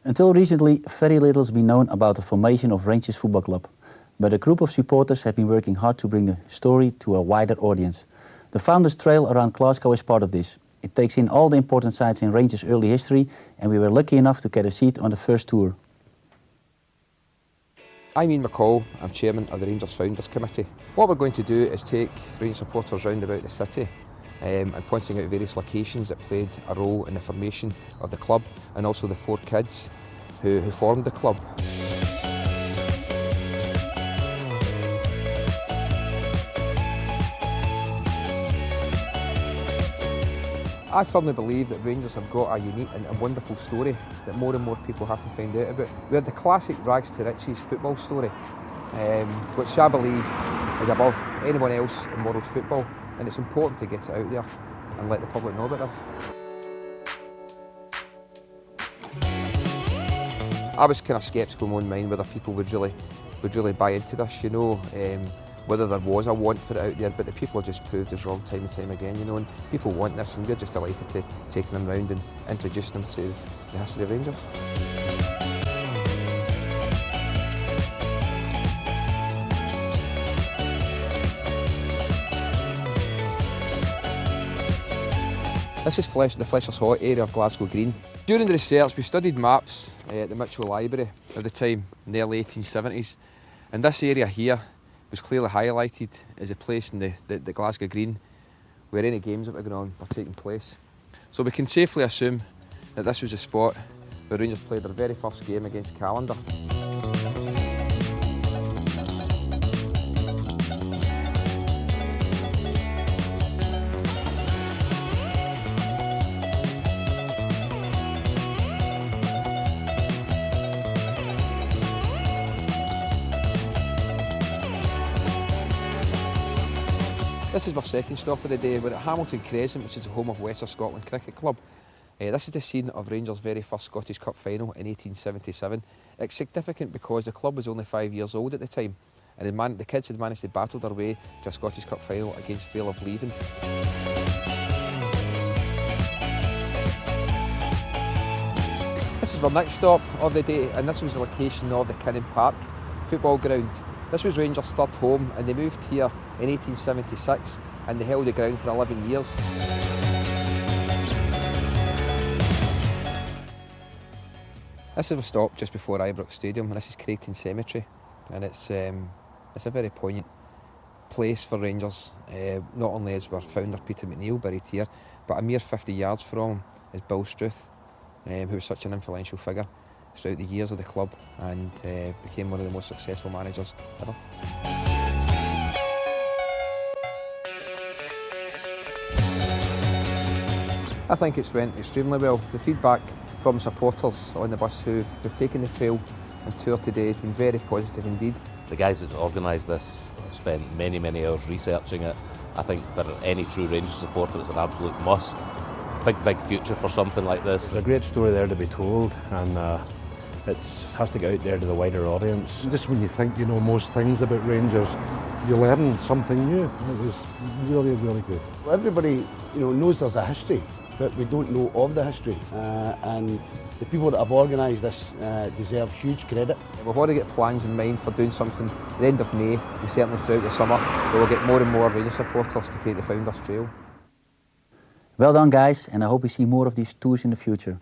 Until recently, very little has been known about the formation of Rangers Football Club, but a group of supporters have been working hard to bring the story to a wider audience. The Founders Trail around Glasgow is part of this. It takes in all the important sites in Rangers' early history, and we were lucky enough to get a seat on the first tour. I'm Ian McCall, I'm Chairman of the Rangers Founders Committee. What we're going to do is take Rangers supporters round about the city and pointing out various locations that played a role in the formation of the club and also the 4 kids who formed the club. I firmly believe that Rangers have got a unique and wonderful story that more and more people have to find out about. We're the classic rags to riches football story, which I believe is above anyone else in world football, and it's important to get it out there and let the public know about us. I was kind of sceptical in my own mind whether people would really buy into this, you know. Whether there was a want for it out there, but the people have just proved us wrong time and time again, you know, and people want this, and we're just delighted to take them round and introduce them to the history of Rangers. This is the Fleshers Hot area of Glasgow Green. During the research, we studied maps at the Mitchell Library of the time, in the early 1870s, and this area here was clearly highlighted as a place in the Glasgow Green where any games that were going on were taking place. So we can safely assume that this was a spot where Rangers played their very first game against Callander. This is our second stop of the day. We're at Hamilton Crescent, which is the home of Western Scotland Cricket Club. This is the scene of Rangers' very first Scottish Cup final in 1877. It's significant because the club was only 5 years old at the time, and the kids had managed to battle their way to a Scottish Cup final against Vale of Leven. This is our next stop of the day, and this was the location of the Kinnan Park football ground. This was Rangers' third home, and they moved here in 1876 and they held the ground for 11 years. This is a stop just before Ibrox Stadium, and this is Creighton Cemetery, and it's a very poignant place for Rangers. Not only is our founder Peter McNeill buried here, but a mere 50 yards from him is Bill Struth, who was such an influential figure throughout the years of the club and became one of the most successful managers ever. I think it's went extremely well. The feedback from supporters on the bus who've taken the trail and toured today has been very positive indeed. The guys that organised this have spent many hours researching it. I think for any true Rangers supporter it's an absolute must. Big future for something like this. There's a great story there to be told, and it has to get out there to the wider audience. Just when you think you know most things about Rangers, you learn something new. It was really good. Everybody, knows there's a history, but we don't know of the history. And the people that have organised this deserve huge credit. We've already got plans in mind for doing something at the end of May, and certainly throughout the summer, where we'll get more and more Rangers supporters to take the Founders Trail. Well done, guys, and I hope we see more of these tours in the future.